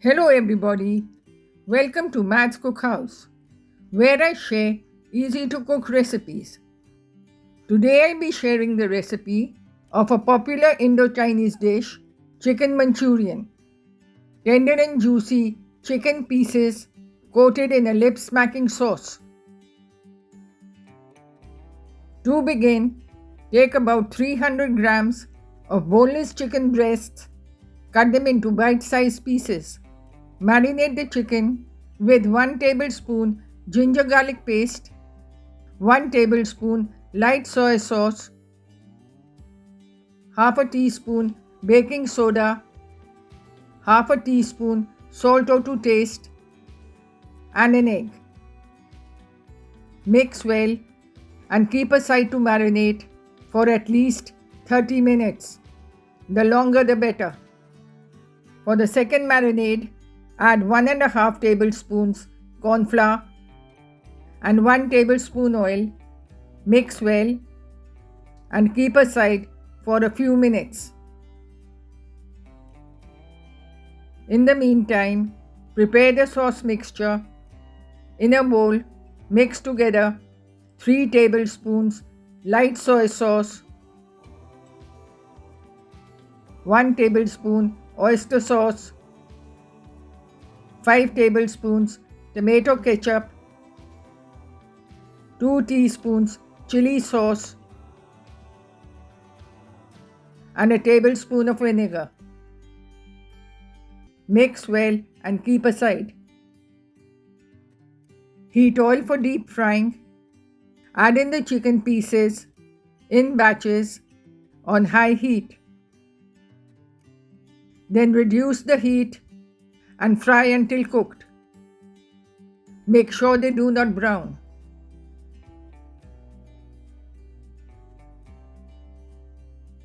Hello, everybody. Welcome to Matt's Cookhouse, where I share easy to cook recipes. Today, I'll be sharing the recipe of a popular Indo-Chinese dish, Chicken Manchurian. Tender and juicy chicken pieces coated in a lip smacking sauce. To begin, take about 300 grams of boneless chicken breasts, cut them into bite sized pieces. Marinate the chicken with 1 tablespoon ginger garlic paste, 1 tablespoon light soy sauce, half a teaspoon baking soda, half a teaspoon salt to taste, and an egg. Mix well and keep aside to marinate for at least 30 minutes. The longer the better. For the second marinade, add 1.5 tablespoons corn flour and 1 tablespoon oil. Mix well and keep aside for a few minutes. In the meantime, prepare the sauce mixture. In a bowl, mix together 3 tablespoons light soy sauce, 1 tablespoon oyster sauce, 5 tablespoons tomato ketchup, 2 teaspoons chili sauce, and a tablespoon of vinegar. Mix well and keep aside. Heat oil for deep frying. Add in the chicken pieces in batches on high heat. Then reduce the heat and fry until cooked. Make sure they do not brown.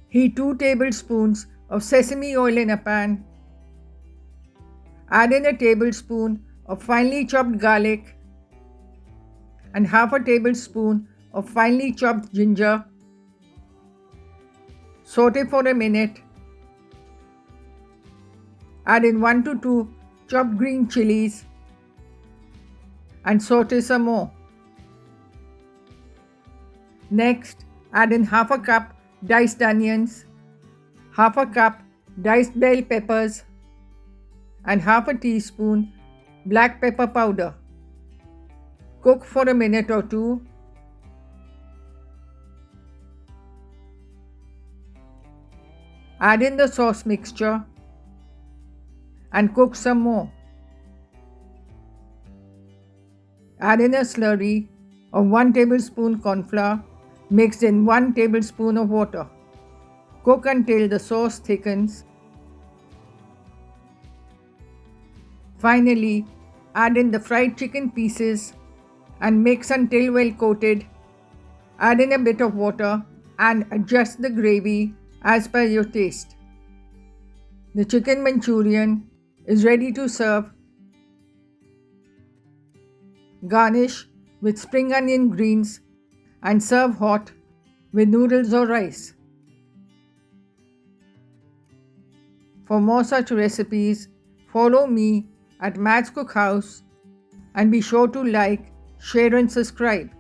Heat 2 tablespoons of sesame oil in a pan. Add in a tablespoon of finely chopped garlic and half a tablespoon of finely chopped ginger. Saute for a minute. Add in 1 to 2 chopped green chilies and saute some more. Next, add in half a cup diced onions, half a cup diced bell peppers, and half a teaspoon black pepper powder. Cook for a minute or two. Add in the sauce mixture and cook some more. Add in a slurry of 1 tablespoon corn flour mixed in 1 tablespoon of water. Cook until the sauce thickens. Finally, add in the fried chicken pieces and mix until well coated. Add in a bit of water and adjust the gravy as per your taste. The chicken Manchurian is ready to serve. Garnish with spring onion greens and serve hot with noodles or rice. For more such recipes, follow me at Matt's Cookhouse and be sure to like, share and subscribe.